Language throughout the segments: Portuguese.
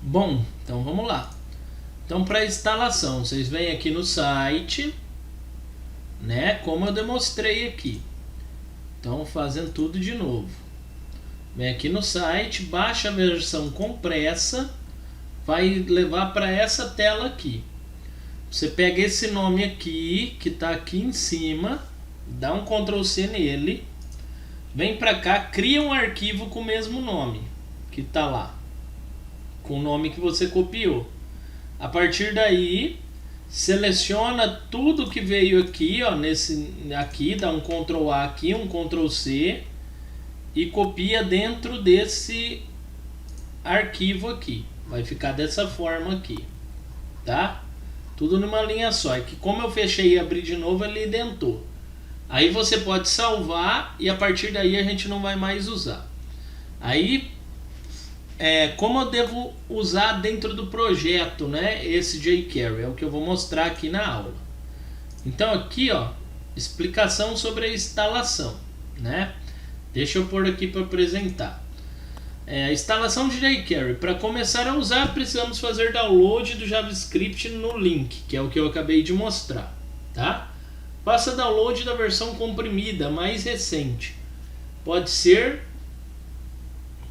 Bom, então vamos lá. Então, para instalação, vocês vêm aqui no site, né? Como eu demonstrei aqui. Então, fazendo tudo de novo. Vem aqui no site, baixa a versão compressa, vai levar para essa tela aqui. Você pega esse nome aqui, que está aqui em cima, dá um Ctrl C nele, vem para cá, cria um arquivo com o mesmo nome que está lá, com o nome que você copiou. A partir daí, seleciona tudo que veio aqui, ó, aqui, dá um Ctrl A aqui, um Ctrl C e copia dentro desse arquivo aqui. Vai ficar dessa forma aqui, tá? Tudo numa linha só. É que como eu fechei e abri de novo, ele indentou. Aí você pode salvar e a partir daí a gente não vai mais usar. Aí, como eu devo usar dentro do projeto, né? Esse jQuery é o que eu vou mostrar aqui na aula. Então aqui, ó, explicação sobre a instalação, né? Deixa eu pôr aqui para apresentar. A instalação de jQuery. Para começar a usar, precisamos fazer download do JavaScript no link, que é o que eu acabei de mostrar, tá? Faça download da versão comprimida, mais recente. Pode ser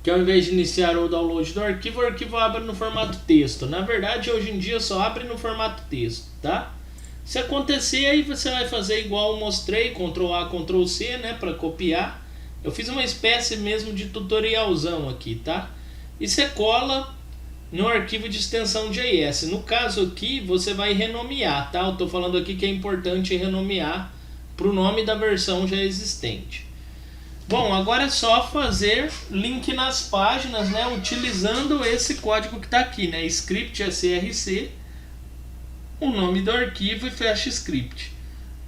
que ao invés de iniciar o download do arquivo, o arquivo abra no formato texto. Na verdade, hoje em dia só abre no formato texto, tá? Se acontecer, aí você vai fazer igual eu mostrei, Ctrl A, Ctrl C, né, para copiar. Eu fiz uma espécie mesmo de tutorialzão aqui, tá? E você cola no arquivo de extensão JS. No caso aqui, você vai renomear, tá? Eu tô falando aqui que é importante renomear para o nome da versão já existente. Bom, agora é só fazer link nas páginas, né? Utilizando esse código que está aqui, né? Script src, o nome do arquivo e fecha script.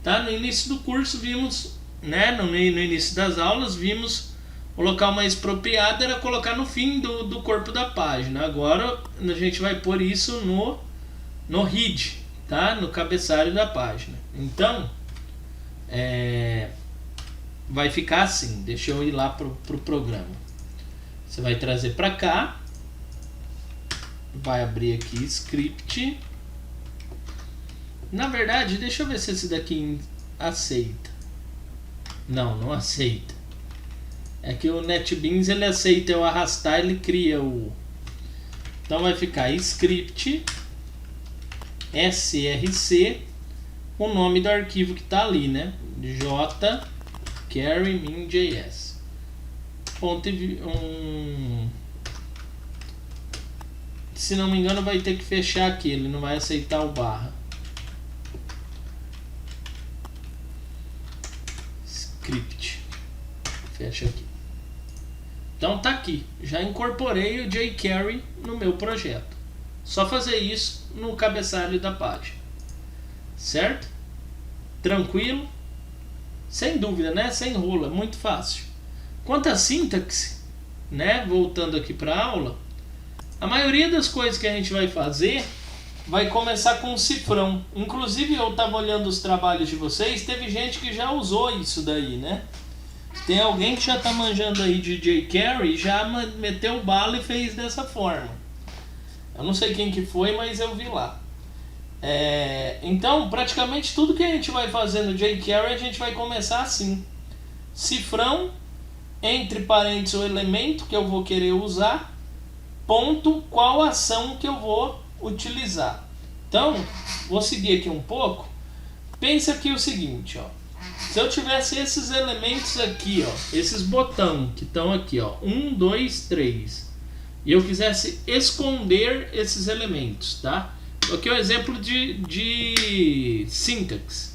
Tá? No início do curso vimos, né? No início das aulas vimos o local mais apropriado era colocar no fim do corpo da página. Agora a gente vai pôr isso no head, tá? No cabeçalho da página. Então, vai ficar assim. Deixa eu ir lá pro programa. Você vai trazer para cá, vai abrir aqui script. Na verdade, deixa eu ver se esse daqui aceita. Não aceita. É que o NetBeans ele aceita eu arrastar, ele cria o... Então vai ficar script src, o nome do arquivo que está ali, né? jQuery.min.js. Se não me engano vai ter que fechar aqui, ele não vai aceitar o barra. Script. Fecha aqui. Então tá aqui. Já incorporei o jQuery no meu projeto. Só fazer isso no cabeçalho da página. Certo? Tranquilo? Sem dúvida, né? Sem rola, muito fácil. Quanto à sintaxe, né? Voltando aqui para a aula, a maioria das coisas que a gente vai fazer vai começar com um cifrão. Inclusive eu estava olhando os trabalhos de vocês, teve gente que já usou isso daí, né? Tem alguém que já está manjando aí de jQuery, já meteu bala e fez dessa forma. Eu não sei quem que foi, mas eu vi lá. Então, praticamente tudo que a gente vai fazer no jQuery, a gente vai começar assim. Cifrão, entre parênteses o elemento que eu vou querer usar, ponto, qual ação que eu vou utilizar. Então, vou seguir aqui um pouco. Pensa aqui o seguinte, ó. Se eu tivesse esses elementos aqui, ó, esses botões que estão aqui, ó, 1, 2, 3, e eu quisesse esconder esses elementos, tá? Aqui é um exemplo de sintaxe.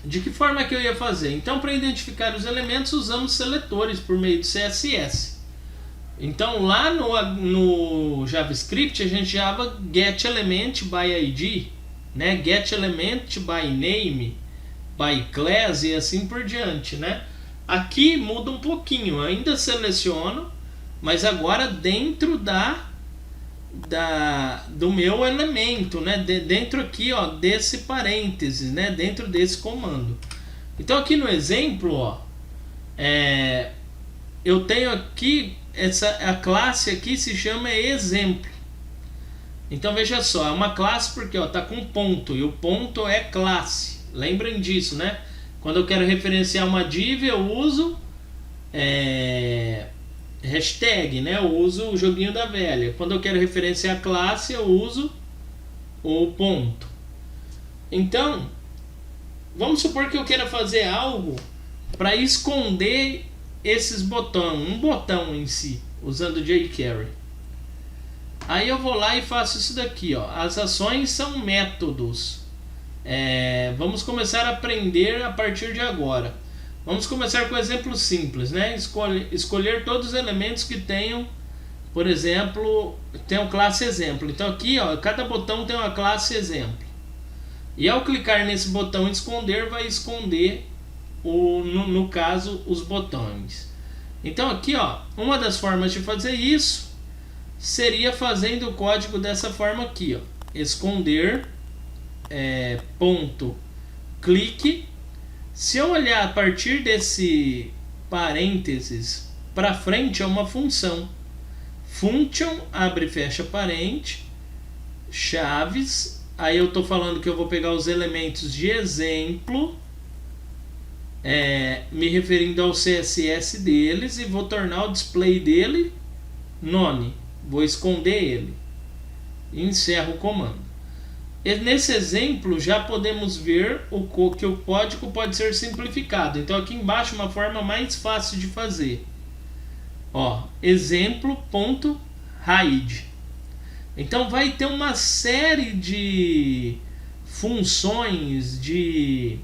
De que forma que eu ia fazer? Então, para identificar os elementos, usamos seletores por meio do CSS. Então, lá no JavaScript, a gente usava getElement by ID, né? GetElement by name, by class e assim por diante, né? Aqui muda um pouquinho, ainda seleciono, mas agora dentro do meu elemento, né? Dentro aqui, ó, desse parênteses, né? Dentro desse comando. Então aqui no exemplo, ó, eu tenho aqui a classe aqui se chama exemplo. Então veja só, é uma classe porque está com ponto, e o ponto é classe. Lembrem disso, né? Quando eu quero referenciar uma div, eu uso hashtag, né? Eu uso o joguinho da velha. Quando eu quero referenciar a classe, eu uso o ponto. Então, vamos supor que eu queira fazer algo para esconder esses botões, um botão em si, usando jQuery. Aí eu vou lá e faço isso daqui, ó. As ações são métodos. Vamos começar a aprender a partir de agora. Vamos começar com um exemplo simples, né? Escolher todos os elementos que tenham, por exemplo, tem classe exemplo. Então aqui, ó, cada botão tem uma classe exemplo. E ao clicar nesse botão esconder, vai esconder no caso os botões. Então aqui, ó, uma das formas de fazer isso seria fazendo o código dessa forma aqui, ó. Esconder ponto clique. Se eu olhar a partir desse parênteses para frente, é uma função. Function, abre e fecha parente, chaves. Aí eu estou falando que eu vou pegar os elementos de exemplo, me referindo ao CSS deles, e vou tornar o display dele none. Vou esconder ele. Encerro o comando. E nesse exemplo já podemos ver que o código pode ser simplificado. Então aqui embaixo uma forma mais fácil de fazer. Ó, exemplo.hide. Então vai ter uma série de funções, de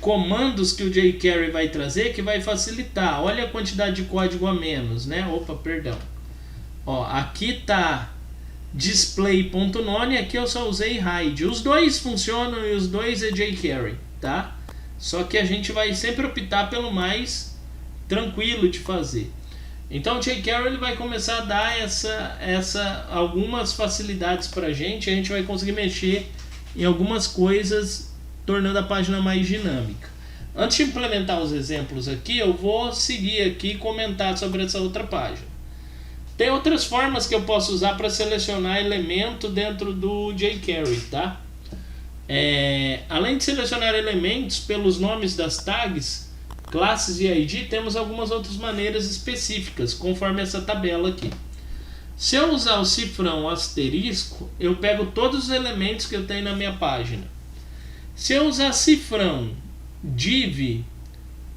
comandos que o jQuery vai trazer que vai facilitar. Olha a quantidade de código a menos, né? Opa, perdão. Ó, aqui tá display.none, aqui eu só usei hide. Os dois funcionam e os dois é jQuery, tá? Só que a gente vai sempre optar pelo mais tranquilo de fazer. Então o jQuery ele vai começar a dar algumas facilidades para a gente vai conseguir mexer em algumas coisas, tornando a página mais dinâmica. Antes de implementar os exemplos aqui, eu vou seguir aqui e comentar sobre essa outra página. Tem outras formas que eu posso usar para selecionar elemento dentro do jQuery, tá? Além de selecionar elementos pelos nomes das tags, classes e ID, temos algumas outras maneiras específicas, conforme essa tabela aqui. Se eu usar o cifrão asterisco, eu pego todos os elementos que eu tenho na minha página. Se eu usar cifrão div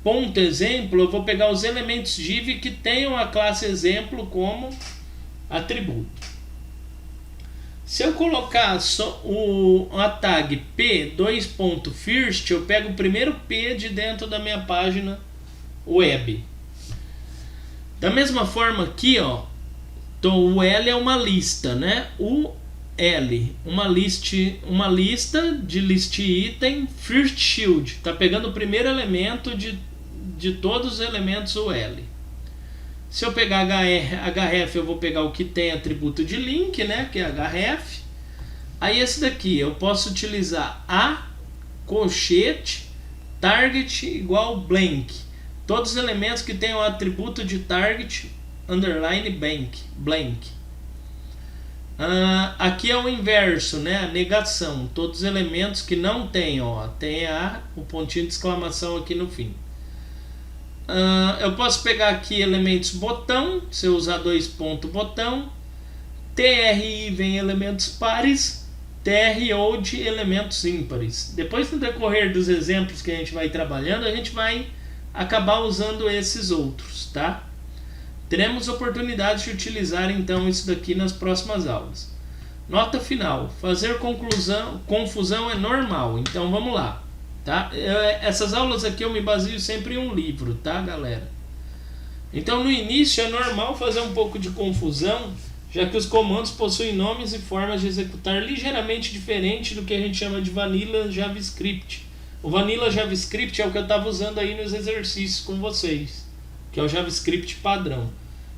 ponto exemplo, eu vou pegar os elementos div que tenham a classe exemplo como atributo. Se eu colocar a tag p2.first, eu pego o primeiro p de dentro da minha página web. Da mesma forma aqui, ó, então o L é uma lista, né? O L, uma lista de list item first shield, tá pegando o primeiro elemento de todos os elementos o L. Se eu pegar href, eu vou pegar o que tem atributo de link, né, que é href. Aí esse daqui eu posso utilizar a colchete target igual blank. Todos os elementos que têm o atributo de target underline blank. Aqui é o inverso, né, a negação. Todos os elementos que não tem, ó, tem o pontinho de exclamação aqui no fim. Eu posso pegar aqui elementos botão, se eu usar dois pontos botão, TRI vem elementos pares, TROD elementos ímpares. Depois, no decorrer dos exemplos que a gente vai trabalhando, a gente vai acabar usando esses outros, tá? Teremos oportunidade de utilizar então isso daqui nas próximas aulas. Nota final: fazer confusão é normal, então vamos lá. Tá? Essas aulas aqui eu me baseio sempre em um livro, tá, galera? Então no início é normal fazer um pouco de confusão, já que os comandos possuem nomes e formas de executar ligeiramente diferente do que a gente chama de Vanilla JavaScript. O Vanilla JavaScript é o que eu estava usando aí nos exercícios com vocês, que é o JavaScript padrão.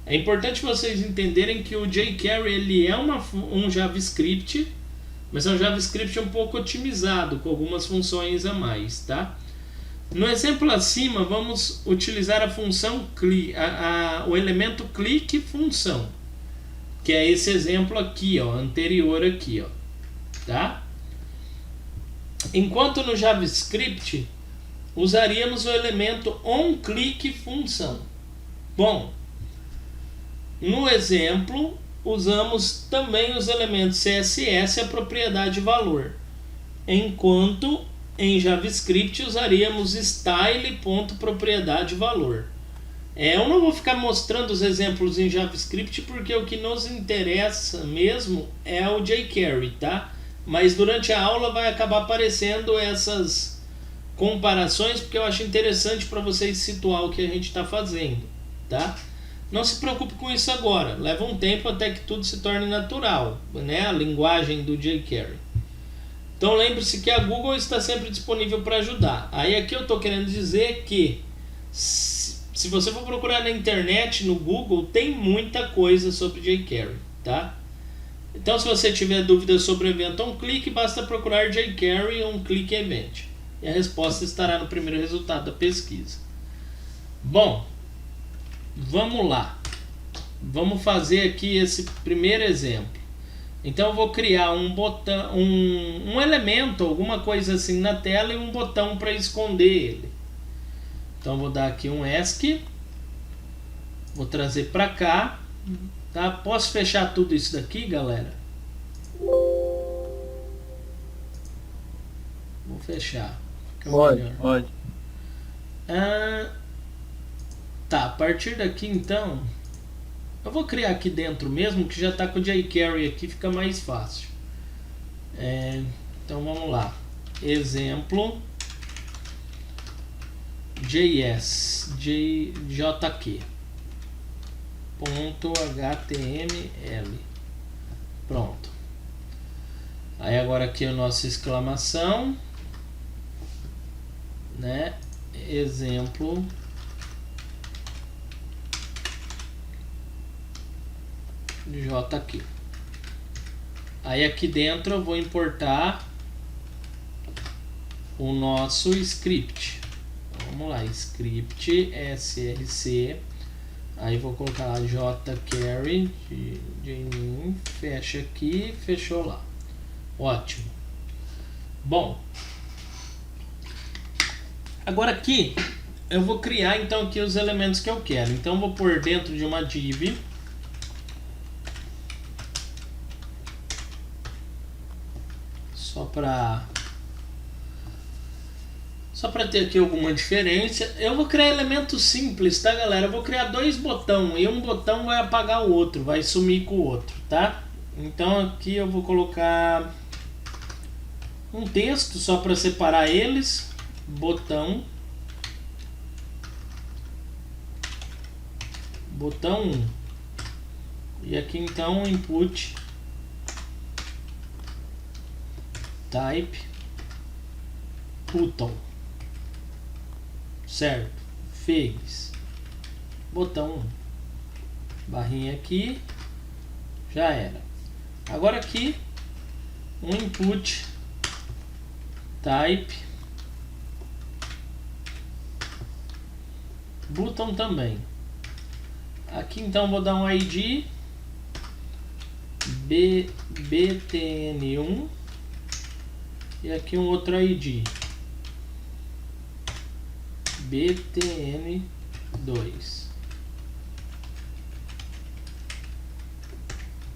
É importante vocês entenderem que o jQuery ele é um JavaScript, mas é um JavaScript um pouco otimizado, com algumas funções a mais, tá? No exemplo acima, vamos utilizar a função click, o elemento click função, que é esse exemplo aqui, ó, anterior aqui, ó, tá? Enquanto no JavaScript usaríamos o elemento onClick função. Bom, no exemplo usamos também os elementos CSS e a propriedade valor, enquanto em JavaScript usaríamos style.propriedade valor. Eu não vou ficar mostrando os exemplos em JavaScript porque o que nos interessa mesmo é o jQuery, tá? Mas durante a aula vai acabar aparecendo essas comparações porque eu acho interessante para vocês situar o que a gente está fazendo, tá? Não se preocupe com isso agora, leva um tempo até que tudo se torne natural, né? A linguagem do jQuery. Então lembre-se que a Google está sempre disponível para ajudar. Aí aqui eu estou querendo dizer que se você for procurar na internet, no Google, tem muita coisa sobre jQuery, tá? Então se você tiver dúvidas sobre o evento onClick, basta procurar jQuery onClick event. E a resposta estará no primeiro resultado da pesquisa. Bom, vamos lá. Vamos fazer aqui esse primeiro exemplo. Então eu vou criar um botão, um elemento, alguma coisa assim na tela e um botão para esconder ele. Então eu vou dar aqui um ESC, vou trazer para cá, tá? Posso fechar tudo isso daqui, galera? Vou fechar. Pode. Tá, a partir daqui então eu vou criar aqui dentro mesmo, que já está com o jQuery aqui, fica mais fácil. Então vamos lá. Exemplo JS.jq .html. Pronto. Aí agora aqui a nossa exclamação, né? Exemplo JQ. Aí aqui dentro eu vou importar o nosso script. Então, vamos lá, script src. Aí vou colocar lá jQuery de fecha aqui, fechou lá. Ótimo. Bom, agora aqui eu vou criar então aqui os elementos que eu quero. Então eu vou pôr dentro de uma div só para ter aqui alguma diferença. Eu vou criar elementos simples, tá, galera? Eu vou criar dois botões e um botão vai apagar o outro, vai sumir com o outro, tá? Então aqui eu vou colocar um texto só para separar eles. Botão 1. E aqui então input type button, certo? Fez botão 1, barrinha aqui, já era. Agora aqui um input type button também. Aqui então vou dar um ID btn1 e aqui um outro ID btn2.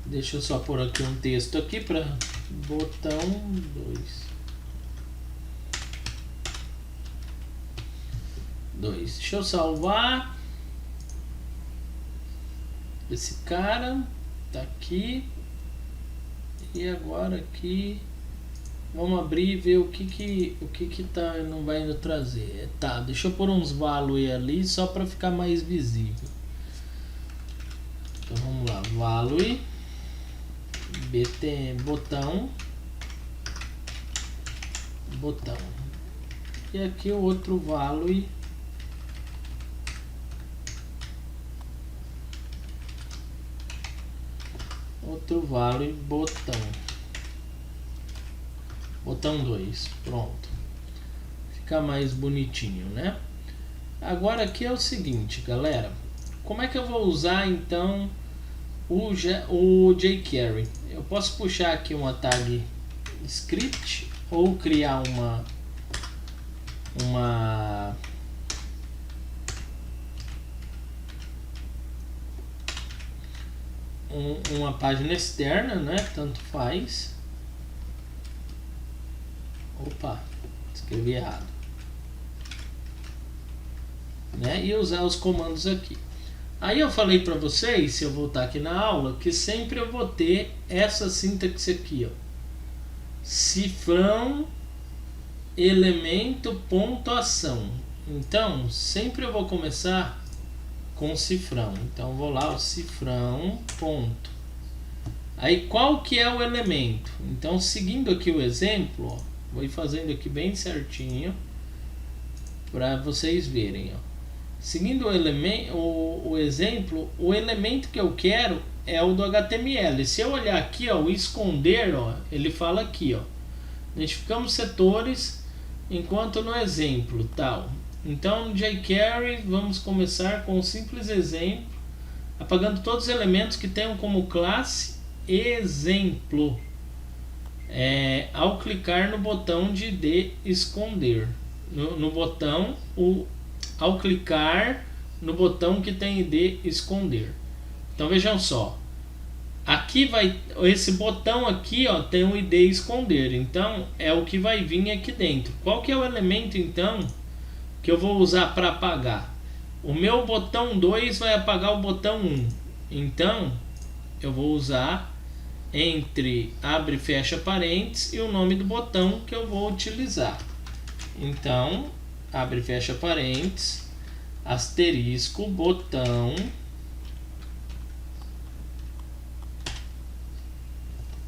Deixa eu só pôr aqui um texto aqui para botão 2. Deixa eu salvar. Esse cara tá aqui. E agora aqui vamos abrir e ver o que tá, não vai indo trazer. Tá, deixa eu pôr uns value ali só para ficar mais visível. Então vamos lá, value btn botão. E aqui o outro value botão 2. Pronto. ficar mais bonitinho, né? Agora aqui é o seguinte, galera. Como é que eu vou usar então o jQuery? Eu posso puxar aqui uma tag script ou criar uma página externa, né? Tanto faz. Opa, escrevi errado. Né? E usar os comandos aqui. Aí eu falei para vocês, se eu voltar aqui na aula, que sempre eu vou ter essa sintaxe aqui, ó. Cifrão elemento pontuação. Então, sempre eu vou começar com cifrão. Então, vou lá, o cifrão ponto. Aí, qual que é o elemento? Então, seguindo aqui o exemplo, ó, vou ir fazendo aqui bem certinho para vocês verem, ó. Seguindo o exemplo, o elemento que eu quero é o do HTML. Se eu olhar aqui, ó, o esconder, ó, ele fala aqui, ó, identificamos setores enquanto no exemplo tal. Então, no jQuery, vamos começar com um simples exemplo, apagando todos os elementos que tenham como classe exemplo, ao clicar no botão de esconder, ao clicar no botão que tem de esconder. Então vejam só, aqui esse botão aqui, ó, tem o ID esconder, então é o que vai vir aqui dentro. Qual que é o elemento então que eu vou usar para apagar? O meu botão 2 vai apagar o botão 1, então eu vou usar entre abre e fecha parênteses e o nome do botão que eu vou utilizar. Então abre e fecha parênteses, asterisco, botão.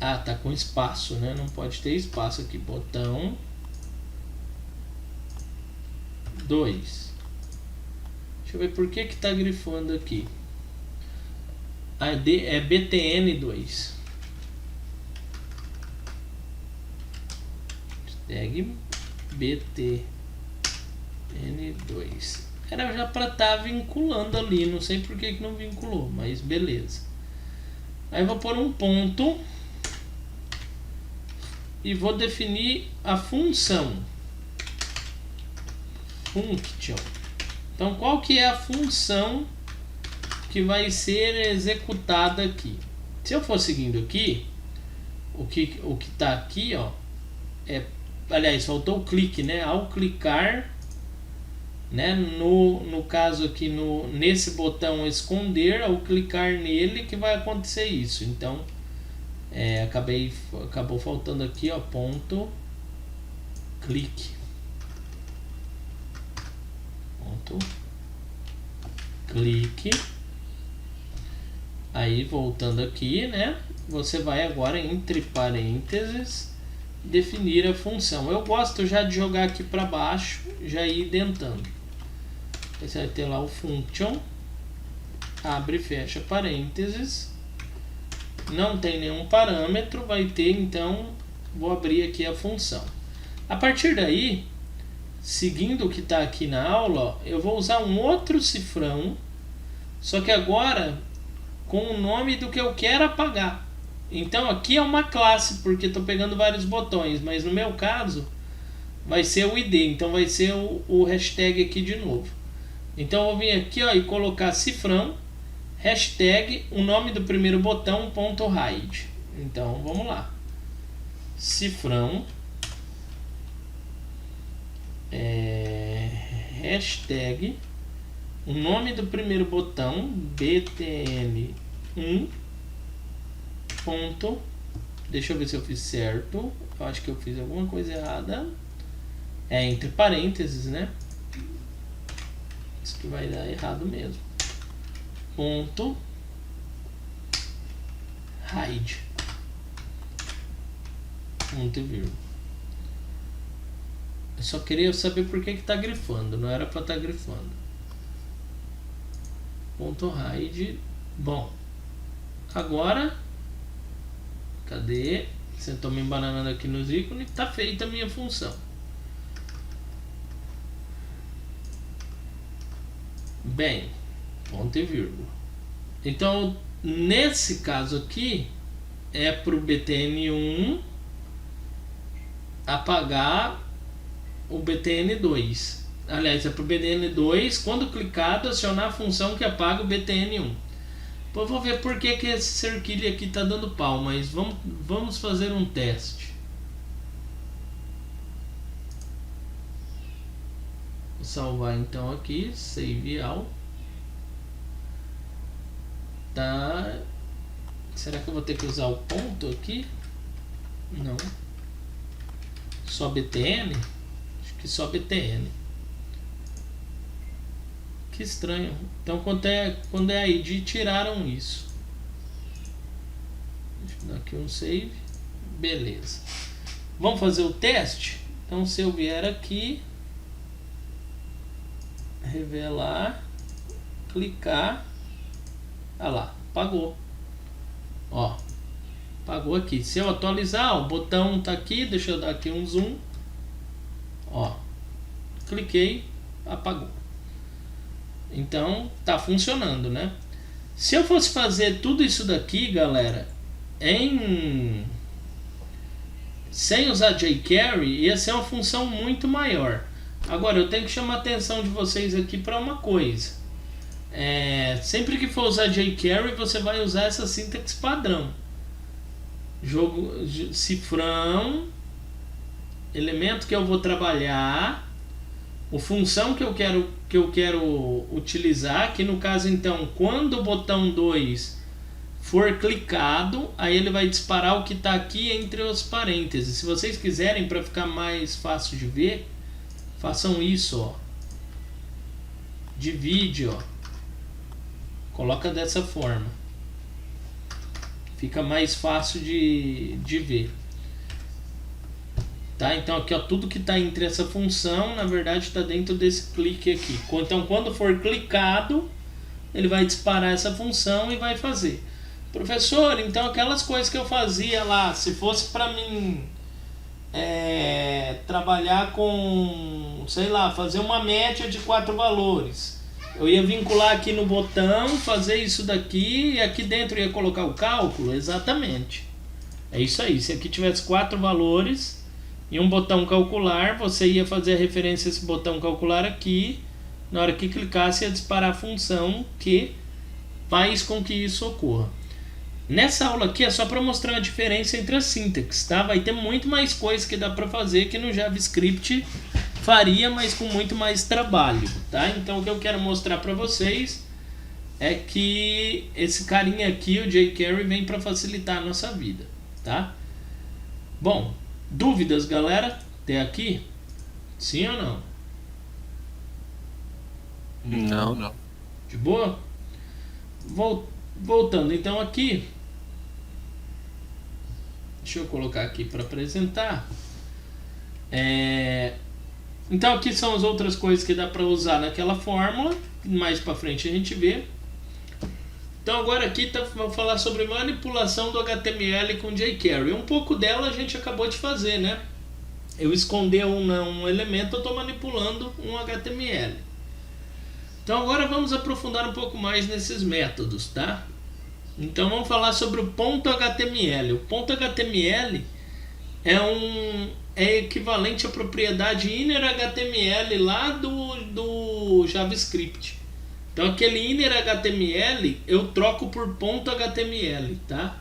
Ah, tá com espaço, né? Não pode ter espaço aqui. Botão 2. Deixa eu ver por que tá grifando aqui. É BTN2. Tag BTN2. Era já para estar vinculando ali. Não sei por que não vinculou, mas beleza. Aí eu vou pôr um ponto e vou definir a função function. Então, qual que é a função que vai ser executada aqui? Se eu for seguindo aqui, o que está aqui, ó, aliás, faltou o clique, né? Ao clicar, né, no caso aqui nesse botão esconder, ao clicar nele que vai acontecer isso. Então, acabou faltando aqui, ó, ponto clique. Ponto clique. Aí voltando aqui, né, você vai agora entre parênteses definir a função. Eu gosto já de jogar aqui para baixo, já ir dentando. Você vai ter lá o function, abre e fecha parênteses, não tem nenhum parâmetro, vai ter, então vou abrir aqui a função. A partir daí, seguindo o que está aqui na aula, ó, eu vou usar um outro cifrão, só que agora com o nome do que eu quero apagar. Então aqui é uma classe, porque estou pegando vários botões, mas no meu caso vai ser o ID, então vai ser o hashtag aqui de novo. Então eu vou vir aqui, ó, e colocar cifrão, hashtag, o nome do primeiro botão, ponto hide. Então vamos lá, cifrão, hashtag, o nome do primeiro botão, btn1, ponto, deixa eu ver se eu fiz certo, eu acho que eu fiz alguma coisa errada, entre parênteses, né? Isso que vai dar errado mesmo. Ponto hide, ponto e vírgula. Eu só queria saber por que está grifando, não era para estar grifando. Ponto hide. Bom, agora, cadê? Você está me embananando aqui nos ícones, está feita a minha função. Bem, ponto e vírgula. Então, nesse caso aqui, é para o BTN1 apagar o BTN2. Aliás, é para o BTN2, quando clicado, acionar a função que apaga o BTN1. Eu vou ver por que esse cerquilho aqui está dando pau, mas vamos fazer um teste. Vou salvar então aqui, save all. Tá. Será que eu vou ter que usar o ponto aqui? Não. Só BTN? Acho que só BTN. Que estranho. Então quando é a ID tiraram isso. Deixa eu dar aqui um save. Beleza. Vamos fazer o teste? Então se eu vier aqui, revelar, clicar, olha lá, apagou. Ó, apagou aqui. Se eu atualizar, o botão tá aqui, deixa eu dar aqui um zoom. Ó, cliquei, apagou. Então tá funcionando, né? Se eu fosse fazer tudo isso daqui, galera, sem usar jQuery, ia ser uma função muito maior. Agora eu tenho que chamar a atenção de vocês aqui para uma coisa. Sempre que for usar jQuery, você vai usar essa sintaxe padrão. Cifrão, elemento que eu vou trabalhar, a função que eu quero utilizar, que no caso então, quando o botão 2 for clicado, aí ele vai disparar o que está aqui entre os parênteses. Se vocês quiserem, para ficar mais fácil de ver, façam isso, ó. Divide, ó. Coloca dessa forma. Fica mais fácil de ver. Tá? Então aqui, ó, tudo que está entre essa função, na verdade está dentro desse clique aqui. Então quando for clicado, ele vai disparar essa função e vai fazer. Professor, então aquelas coisas que eu fazia lá, se fosse para mim trabalhar com, sei lá, fazer uma média de 4 valores, eu ia vincular aqui no botão, fazer isso daqui, e aqui dentro ia colocar o cálculo? Exatamente. É isso aí. Se aqui tivesse 4 valores e um botão calcular, você ia fazer a referência a esse botão calcular aqui. Na hora que clicasse, ia disparar a função que faz com que isso ocorra. Nessa aula aqui é só para mostrar a diferença entre as sintaxes, tá? Vai ter muito mais coisa que dá para fazer que no JavaScript faria, mas com muito mais trabalho, tá? Então o que eu quero mostrar para vocês é que esse carinha aqui, o jQuery, vem para facilitar a nossa vida, tá? Bom, dúvidas, galera? Até aqui? Sim ou não? Não. De boa? Voltando então aqui, deixa eu colocar aqui para apresentar. Então aqui são as outras coisas que dá para usar naquela fórmula. Mais para frente a gente vê. Então agora aqui vou falar sobre manipulação do HTML com jQuery. Um pouco dela a gente acabou de fazer, né? Eu esconder um elemento, eu estou manipulando um HTML. Então agora vamos aprofundar um pouco mais nesses métodos, tá? Então vamos falar sobre o ponto HTML. O ponto HTML é equivalente à propriedade inner HTML lá do JavaScript. Então aquele inner HTML eu troco por ponto HTML, tá?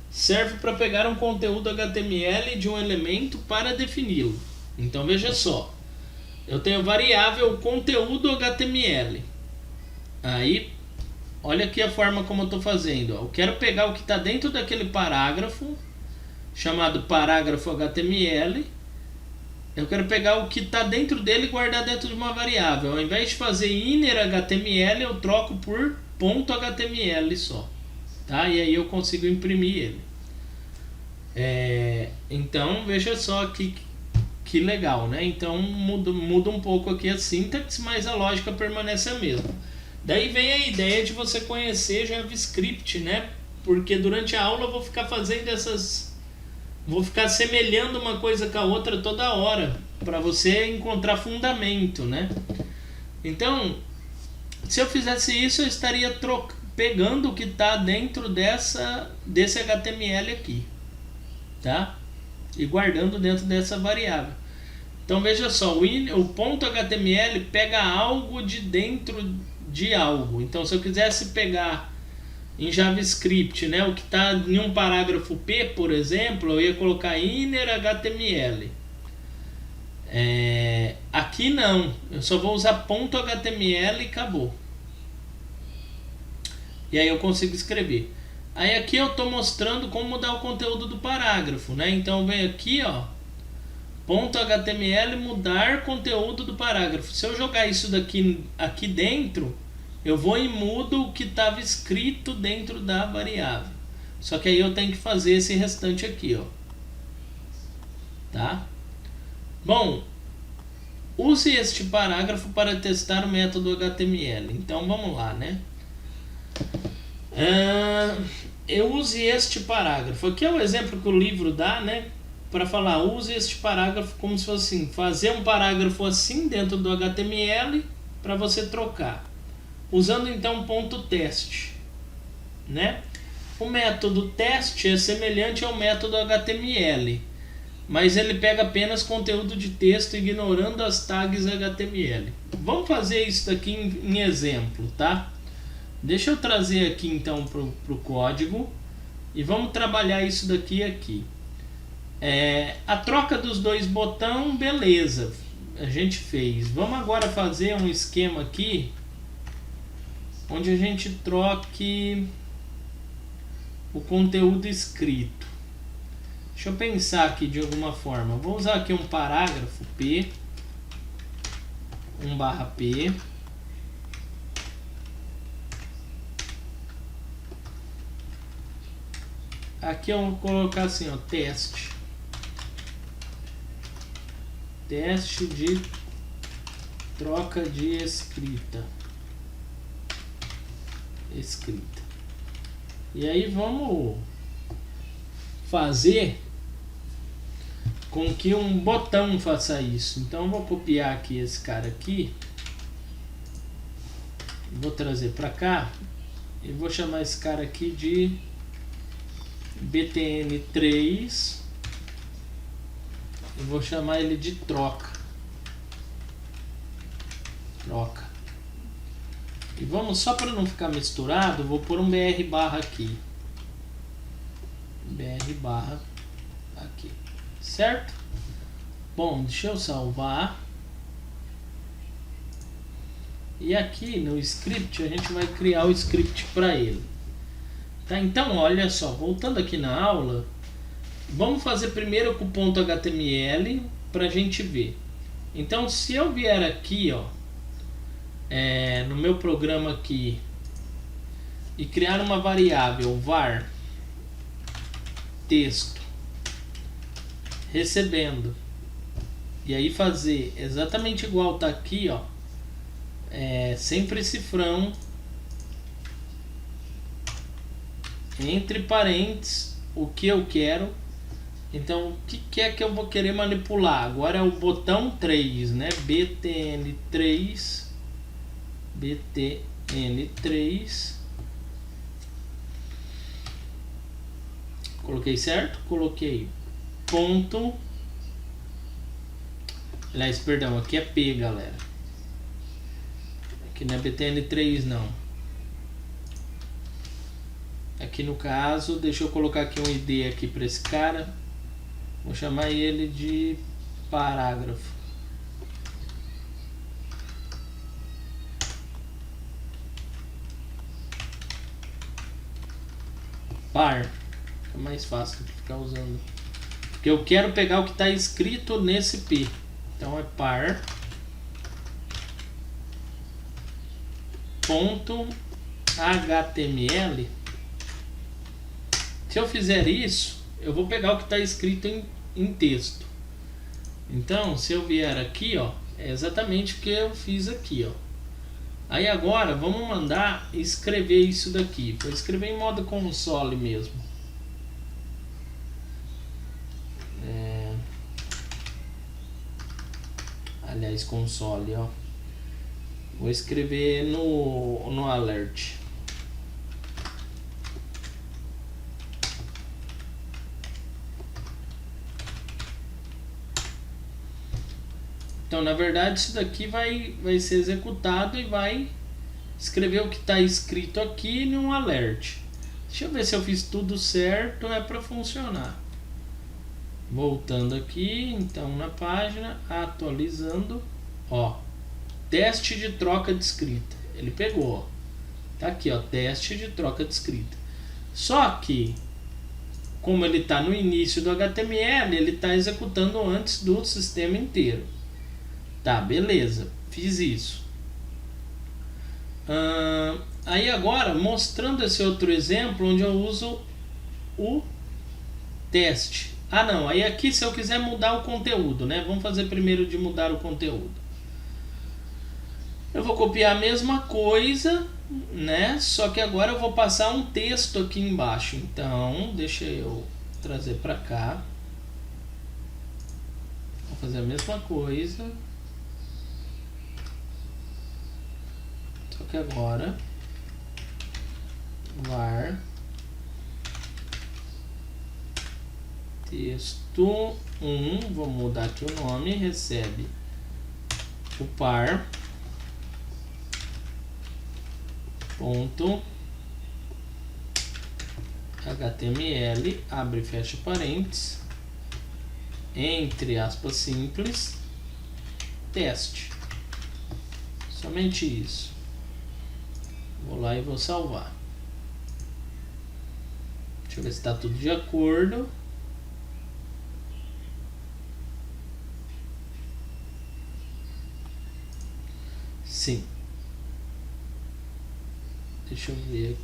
Serve para pegar um conteúdo HTML de um elemento para defini-lo. Então veja só, eu tenho variável conteúdo HTML. Aí, olha aqui a forma como eu estou fazendo. Eu quero pegar o que está dentro daquele parágrafo, chamado parágrafo HTML. Eu quero pegar o que está dentro dele e guardar dentro de uma variável. Ao invés de fazer inner HTML, eu troco por ponto HTML só. Tá? E aí eu consigo imprimir ele. Então, veja só que legal, né? Então, muda um pouco aqui a sintaxe, mas a lógica permanece a mesma. Daí vem a ideia de você conhecer JavaScript, né? Porque durante a aula eu vou ficar fazendo vou ficar semelhando uma coisa com a outra toda hora, para você encontrar fundamento, né? Então, se eu fizesse isso, eu estaria pegando o que está dentro desse HTML aqui, tá? E guardando dentro dessa variável. Então veja só, o ponto HTML pega algo de dentro de algo. Então se eu quisesse pegar em JavaScript, né, o que está em um parágrafo P, por exemplo, eu ia colocar inner HTML. Aqui não, eu só vou usar ponto HTML e acabou. E aí eu consigo escrever. Aí aqui eu estou mostrando como mudar o conteúdo do parágrafo, né? Então eu venho aqui, ó, ponto HTML, mudar conteúdo do parágrafo. Se eu jogar isso daqui aqui dentro, eu vou e mudo o que estava escrito dentro da variável. Só que aí eu tenho que fazer esse restante aqui, ó. Tá? Bom, use este parágrafo para testar o método HTML. Então vamos lá, né? Eu use este parágrafo. Aqui é o exemplo que o livro dá, né? Para falar, use este parágrafo como se fosse assim, fazer um parágrafo assim dentro do HTML para você trocar. Usando então ponto teste, né? O método teste é semelhante ao método HTML, mas ele pega apenas conteúdo de texto ignorando as tags HTML. Vamos fazer isso daqui em exemplo, tá? Deixa eu trazer aqui então para o código e vamos trabalhar isso daqui aqui. A troca dos dois botões, beleza, a gente fez. Vamos agora fazer um esquema aqui onde a gente troque o conteúdo escrito. Deixa eu pensar aqui de alguma forma. Vou usar aqui um parágrafo P, 1/P. Aqui eu vou colocar assim, ó, teste de troca de escrita. E aí vamos fazer com que um botão faça isso. Então eu vou copiar aqui esse cara aqui, vou trazer para cá e vou chamar esse cara aqui de btn3 e vou chamar ele de troca. E vamos, só para não ficar misturado, vou pôr um br barra aqui. Aqui. Certo? Bom, deixa eu salvar. E aqui no script a gente vai criar o script para ele. Tá? Então, olha só, voltando aqui na aula, vamos fazer primeiro com o ponto HTML para a gente ver. Então, se eu vier aqui, ó, no meu programa aqui e criar uma variável var texto recebendo e aí fazer exatamente igual tá aqui, ó, sempre cifrão entre parênteses o que eu quero. Então o que é que eu vou querer manipular? Agora é o botão 3, né? btn3. Coloquei certo? Coloquei ponto. Aliás, perdão, aqui é P, galera. Aqui não é btn3 não. Aqui no caso, deixa eu colocar aqui um ID aqui para esse cara. Vou chamar ele de parágrafo. Par. É mais fácil do que ficar usando. Porque eu quero pegar o que está escrito nesse P. Então é par. Ponto HTML. Se eu fizer isso, eu vou pegar o que está escrito em texto. Então, se eu vier aqui, ó, é exatamente o que eu fiz aqui, ó. Aí agora, vamos mandar escrever isso daqui. Vou escrever em modo console mesmo. Aliás, console, ó. Vou escrever no alert. Então, na verdade, isso daqui vai ser executado e vai escrever o que está escrito aqui num alert. Deixa eu ver se eu fiz tudo certo, é para funcionar. Voltando aqui, então, na página, atualizando, ó, teste de troca de escrita. Ele pegou, ó. Tá aqui, ó, teste de troca de escrita. Só que, como ele está no início do HTML, ele está executando antes do sistema inteiro. Tá, beleza, fiz isso. Aí agora, mostrando esse outro exemplo, onde eu uso o teste. Ah não, aí aqui se eu quiser mudar o conteúdo, né? Vamos fazer primeiro de mudar o conteúdo. Eu vou copiar a mesma coisa, né? Só que agora eu vou passar um texto aqui embaixo. Então, deixa eu trazer para cá. Vou fazer a mesma coisa. Só que agora var texto 1, vou mudar aqui o nome, recebe o par ponto HTML, abre e fecha parênteses, entre aspas simples, teste. Somente isso. Vou lá e vou salvar. Deixa eu ver se está tudo de acordo. Sim. Deixa eu ver.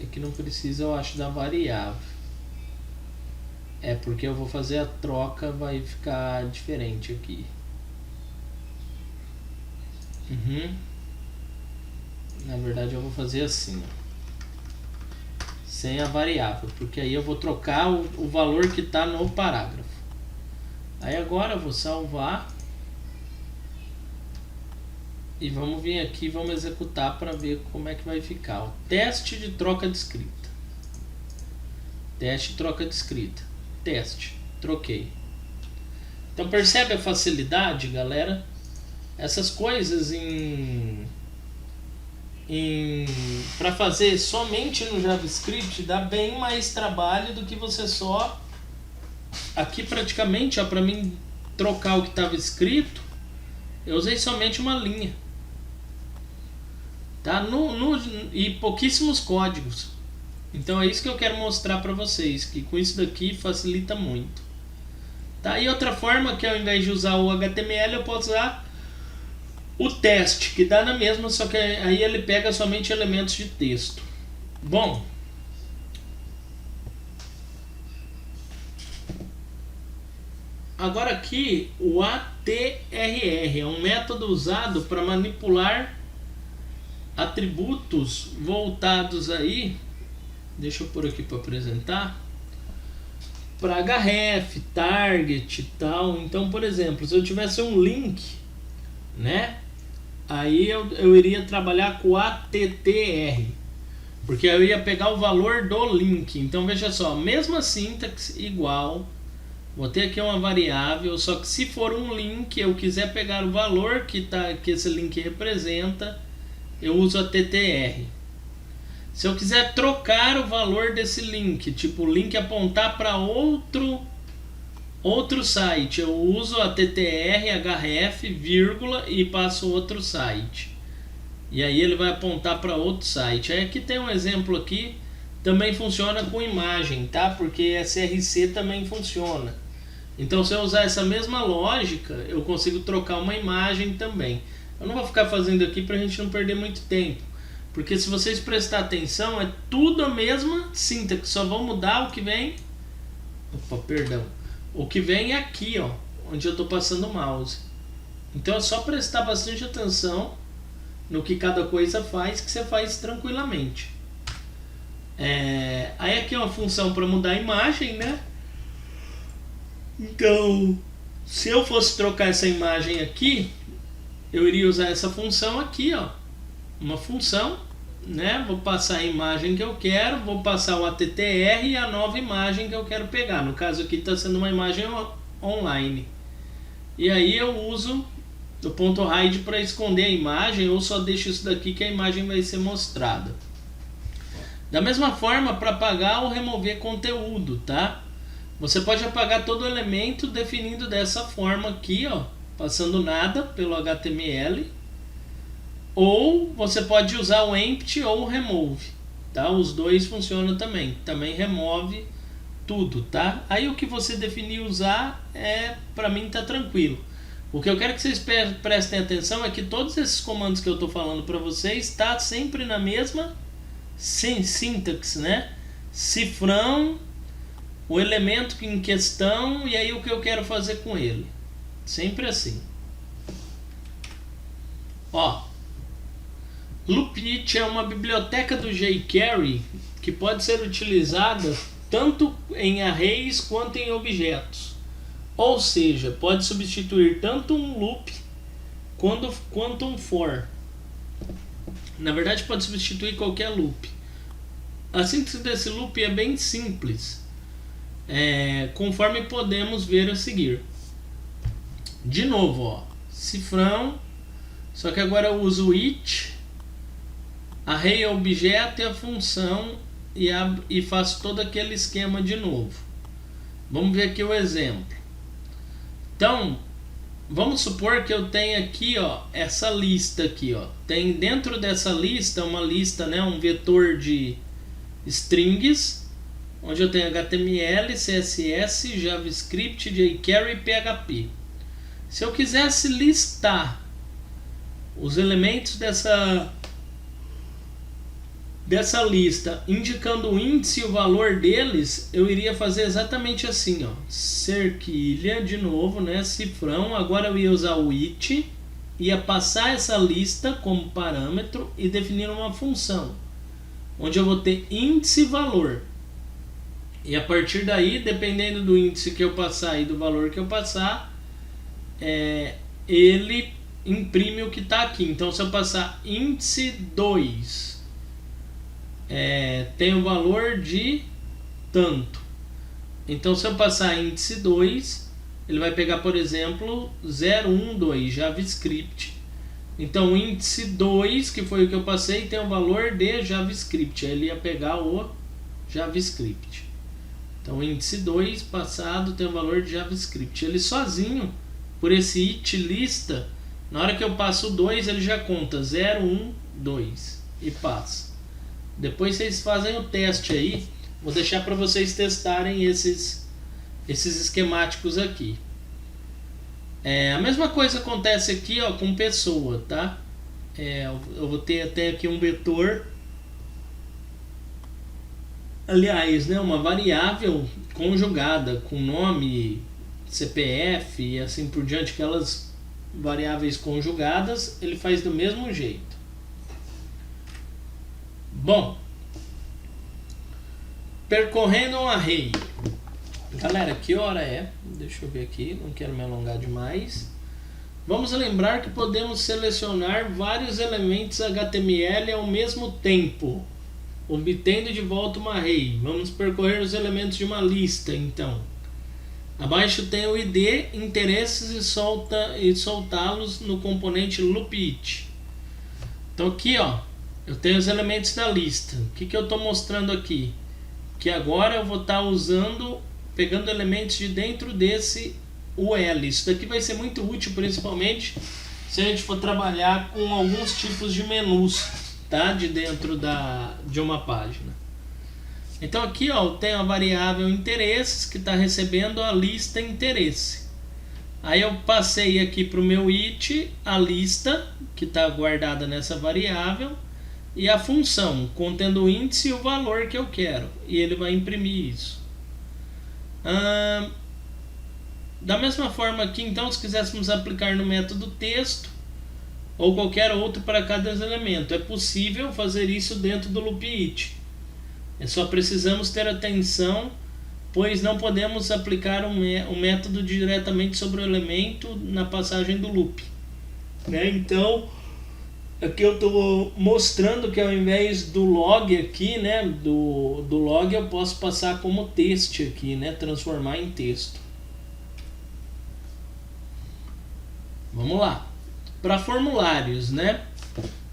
Aqui não precisa, eu acho, da variável. É porque eu vou fazer a troca, vai ficar diferente aqui. Na verdade eu vou fazer assim, ó, sem a variável, porque aí eu vou trocar o valor que está no parágrafo. Aí agora eu vou salvar e vamos vir aqui, vamos executar para ver como é que vai ficar. O teste de troca de escrita. Teste de troca de escrita. Teste. Troquei. Então percebe a facilidade, galera? Essas coisas para fazer somente no JavaScript dá bem mais trabalho do que você só aqui praticamente, ó, para mim trocar o que estava escrito, eu usei somente uma linha, tá? E pouquíssimos códigos. Então é isso que eu quero mostrar para vocês, que com isso daqui facilita muito, tá? E outra forma que ao invés de usar o HTML eu posso usar o teste, que dá na mesma, só que aí ele pega somente elementos de texto. Bom, agora aqui o ATRR é um método usado para manipular atributos voltados aí, deixa eu pôr aqui para apresentar, para href, target e tal. Então, por exemplo, se eu tivesse um link, né? Aí eu iria trabalhar com ATTR, porque eu ia pegar o valor do link. Então veja só, mesma sintaxe igual, vou ter aqui uma variável, só que se for um link, eu quiser pegar o valor que esse link representa, eu uso ATTR. Se eu quiser trocar o valor desse link, tipo o link apontar para outro site, eu uso a TTR, href, vírgula e passo outro site. E aí ele vai apontar para outro site. Aí aqui tem um exemplo aqui, também funciona com imagem, tá? Porque src também funciona. Então se eu usar essa mesma lógica, eu consigo trocar uma imagem também. Eu não vou ficar fazendo aqui para a gente não perder muito tempo, porque se vocês prestar atenção, é tudo a mesma sintaxe, só vão mudar o que vem. Opa, perdão. O que vem é aqui, ó, onde eu estou passando o mouse. Então é só prestar bastante atenção no que cada coisa faz, que você faz tranquilamente. Aí aqui é uma função para mudar a imagem, né? Então, se eu fosse trocar essa imagem aqui, eu iria usar essa função aqui, ó. uma função, né? Vou passar a imagem que eu quero, vou passar o ATTR e a nova imagem que eu quero pegar. No caso aqui está sendo uma imagem online. E aí eu uso o ponto .hide para esconder a imagem, ou só deixo isso daqui que a imagem vai ser mostrada. Da mesma forma, para apagar ou remover conteúdo, tá? Você pode apagar todo o elemento definindo dessa forma aqui, ó, passando nada pelo HTML. Ou você pode usar o empty ou o remove, tá? Os dois funcionam também. Também remove tudo, tá? Aí o que você definir usar para mim tá tranquilo. O que eu quero que vocês prestem atenção é que todos esses comandos que eu estou falando para vocês tá sempre na mesma sintaxe, né? Cifrão, o elemento em questão e aí o que eu quero fazer com ele. Sempre assim. Ó. Loopit é uma biblioteca do jQuery que pode ser utilizada tanto em arrays quanto em objetos. Ou seja, pode substituir tanto um loop quanto um for. Na verdade, pode substituir qualquer loop. A síntese desse loop é bem simples, conforme podemos ver a seguir. De novo, ó, cifrão, só que agora eu uso it. Array é objeto e a função e faço todo aquele esquema de novo. Vamos ver aqui o exemplo. Então, vamos supor que eu tenho aqui, ó, essa lista aqui, ó. Tem dentro dessa lista uma lista, né, um vetor de strings, onde eu tenho HTML, CSS, JavaScript, jQuery e PHP. Se eu quisesse listar os elementos dessa lista, indicando o índice e o valor deles, eu iria fazer exatamente assim, ó, cerquilha, de novo, né, cifrão, agora eu ia usar o it, ia passar essa lista como parâmetro e definir uma função, onde eu vou ter índice e valor, e a partir daí, dependendo do índice que eu passar e do valor que eu passar, ele imprime o que está aqui. Então se eu passar índice 2, tem o valor de tanto. Então se eu passar índice 2, ele vai pegar, por exemplo, 012 JavaScript. Então o índice 2, que foi o que eu passei, tem o valor de JavaScript. Aí ele ia pegar o JavaScript. Então o índice 2 passado tem o valor de JavaScript. Ele sozinho, por esse it lista, na hora que eu passo o 2, ele já conta 012 e passa. Depois vocês fazem o teste aí. Vou deixar para vocês testarem esses esquemáticos aqui. A mesma coisa acontece aqui, ó, com pessoa, tá? Eu vou ter até aqui um vetor. Aliás, né, uma variável conjugada com nome, CPF e assim por diante, aquelas variáveis conjugadas, ele faz do mesmo jeito. Bom, percorrendo um array. Galera, que hora é? Deixa eu ver aqui, não quero me alongar demais. Vamos lembrar que podemos selecionar vários elementos HTML ao mesmo tempo, obtendo de volta uma array. Vamos percorrer os elementos de uma lista, então. Abaixo tem o ID, interesses e soltá-los no componente loopit. Então aqui, ó, eu tenho os elementos da lista. O que eu estou mostrando aqui? Que agora eu vou estar pegando elementos de dentro desse UL. Isso daqui vai ser muito útil, principalmente se a gente for trabalhar com alguns tipos de menus, tá? De dentro de uma página. Então aqui, ó, eu tenho a variável interesses que está recebendo a lista interesse. Aí eu passei aqui para o meu it a lista que está guardada nessa variável e a função contendo o índice e o valor que eu quero, e ele vai imprimir isso. Da mesma forma aqui, então, se quiséssemos aplicar no método texto ou qualquer outro para cada elemento, é possível fazer isso dentro do loopit. Só precisamos ter atenção, pois não podemos aplicar o método diretamente sobre o elemento na passagem do loop, né? Então Aqui eu estou mostrando que ao invés do log aqui, né, do log eu posso passar como texto aqui, né, transformar em texto. Vamos lá. Para formulários, né?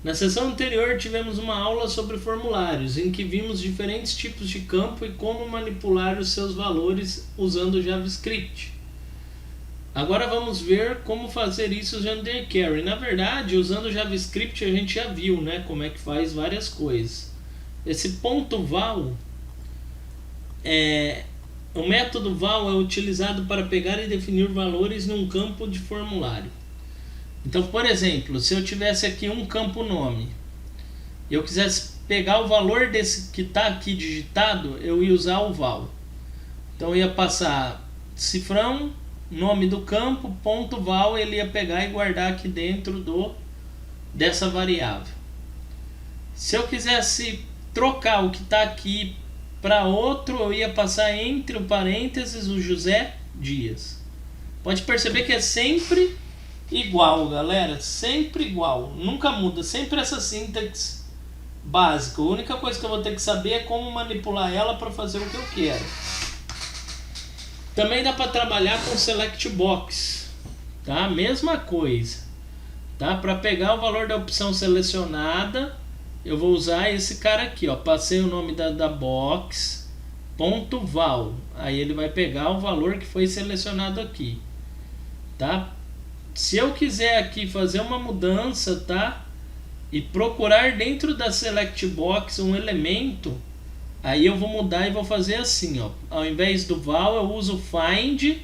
Na sessão anterior tivemos uma aula sobre formulários, em que vimos diferentes tipos de campo e como manipular os seus valores usando JavaScript. Agora vamos ver como fazer isso usando jQuery. Na verdade, usando JavaScript a gente já viu, né, como é que faz várias coisas. Esse ponto val, o método val é utilizado para pegar e definir valores num campo de formulário. Então, por exemplo, se eu tivesse aqui um campo nome, e eu quisesse pegar o valor desse que está aqui digitado, eu ia usar o val. Então eu ia passar cifrão, nome do campo, ponto val, ele ia pegar e guardar aqui dentro dessa variável. Se eu quisesse trocar o que está aqui para outro, eu ia passar entre o parênteses o José Dias. Pode perceber que é sempre igual, galera, sempre igual, nunca muda, sempre essa sintaxe básica. A única coisa que eu vou ter que saber é como manipular ela para fazer o que eu quero. Também dá para trabalhar com select box, tá? Mesma coisa, tá? Para pegar o valor da opção selecionada, eu vou usar esse cara aqui, ó. Passei o nome da box, ponto val, aí ele vai pegar o valor que foi selecionado aqui, tá? Se eu quiser aqui fazer uma mudança, tá? E procurar dentro da select box um elemento, aí eu vou mudar e vou fazer assim, ó. Ao invés do val eu uso find,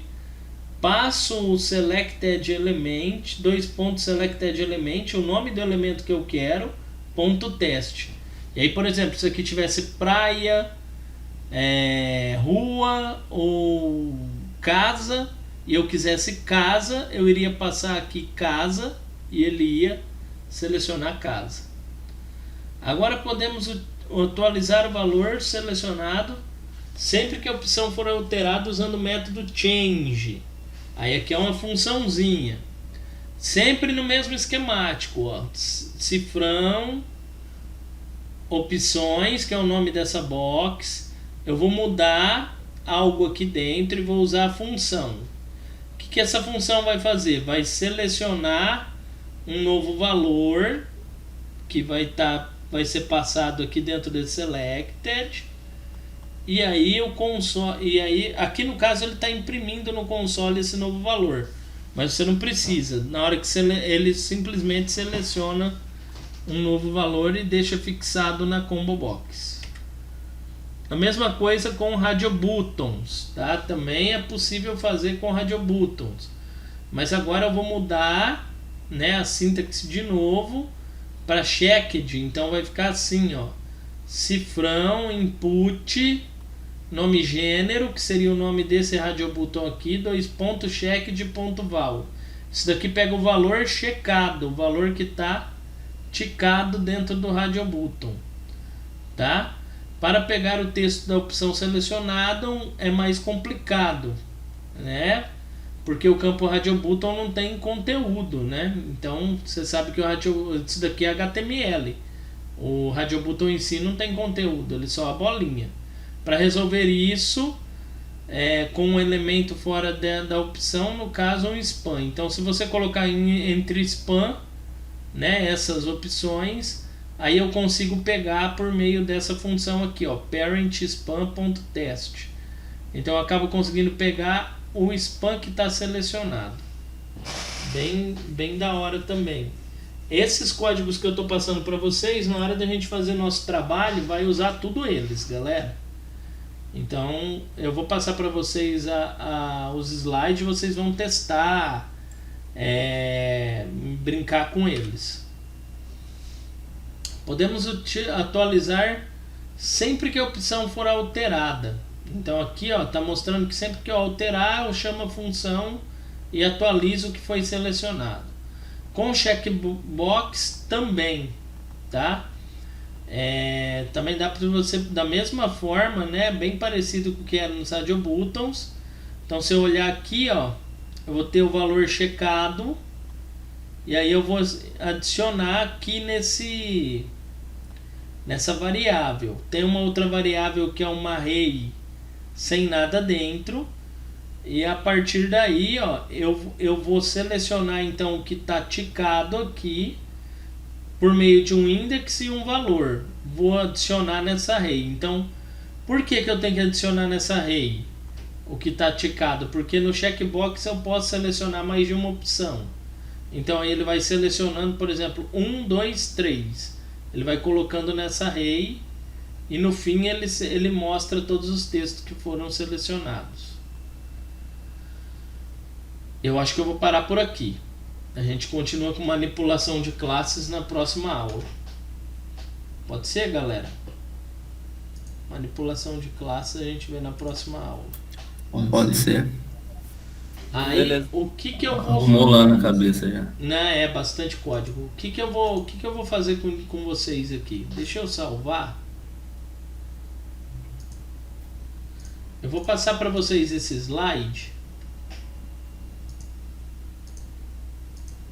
passo o selected element, selected element, o nome do elemento que eu quero, ponto teste. E aí, por exemplo, se aqui tivesse praia, rua ou casa, e eu quisesse casa, eu iria passar aqui casa e ele ia selecionar casa. Agora podemos atualizar o valor selecionado sempre que a opção for alterada usando o método change. Aí aqui é uma funçãozinha. Sempre no mesmo esquemático, ó. Cifrão, opções, que é o nome dessa box. Eu vou mudar algo aqui dentro e vou usar a função. O que essa função vai fazer? Vai selecionar um novo valor que vai ser passado aqui dentro desse selected, e aí o console, aqui no caso ele está imprimindo no console esse novo valor, mas você não precisa. Na hora que ele simplesmente seleciona um novo valor e deixa fixado na combo box. A mesma coisa com radio buttons, tá? Também é possível fazer com radio buttons, mas agora eu vou mudar, né, a sintaxe de novo para checked. Então vai ficar assim, ó: cifrão, input, nome gênero, que seria o nome desse radio button aqui, checked.val. Isso daqui pega o valor checado, o valor que está ticado dentro do radio button, tá? Para pegar o texto da opção selecionada é mais complicado, né? Porque o campo radio button não tem conteúdo, né? Então você sabe que isso daqui é HTML. O radio button em si não tem conteúdo, ele só a bolinha. Para resolver isso, com um elemento fora da opção, no caso um span. Então se você colocar entre span, né, essas opções, aí eu consigo pegar por meio dessa função aqui, ó, parent span.test. Então eu acabo conseguindo pegar o span que está selecionado. Bem da hora também. Esses códigos que eu estou passando para vocês, na hora da gente fazer nosso trabalho, vai usar tudo eles, galera. Então eu vou passar para vocês os slides, vocês vão testar, brincar com eles. Podemos atualizar sempre que a opção for alterada. Então aqui, ó, tá mostrando que sempre que eu alterar, eu chamo a função e atualizo o que foi selecionado. Com checkbox também, tá? Também dá para você, da mesma forma, né, bem parecido com o que era nos radio buttons. Então se eu olhar aqui, ó, eu vou ter o valor checado, E aí eu vou adicionar aqui nessa variável. Tem uma outra variável que é uma array sem nada dentro. E a partir daí, ó, eu vou selecionar então o que está ticado aqui por meio de um index e um valor. Vou adicionar nessa array. Então, por que eu tenho que adicionar nessa array o que está ticado? Porque no checkbox eu posso selecionar mais de uma opção. Então ele vai selecionando, por exemplo, 1, 2, 3. Ele vai colocando nessa array e no fim ele mostra todos os textos que foram selecionados. Eu acho que eu vou parar por aqui. A gente continua com manipulação de classes na próxima aula. Pode ser, galera? Manipulação de classes a gente vê na próxima aula. Pode ser. Aí, Beleza. o que eu vou... Acumulando a cabeça já. Né, é bastante código. O que eu vou fazer com vocês aqui? Deixa eu salvar. Eu vou passar para vocês esse slide.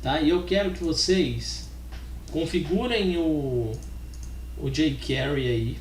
Tá? E eu quero que vocês configurem o jQuery aí.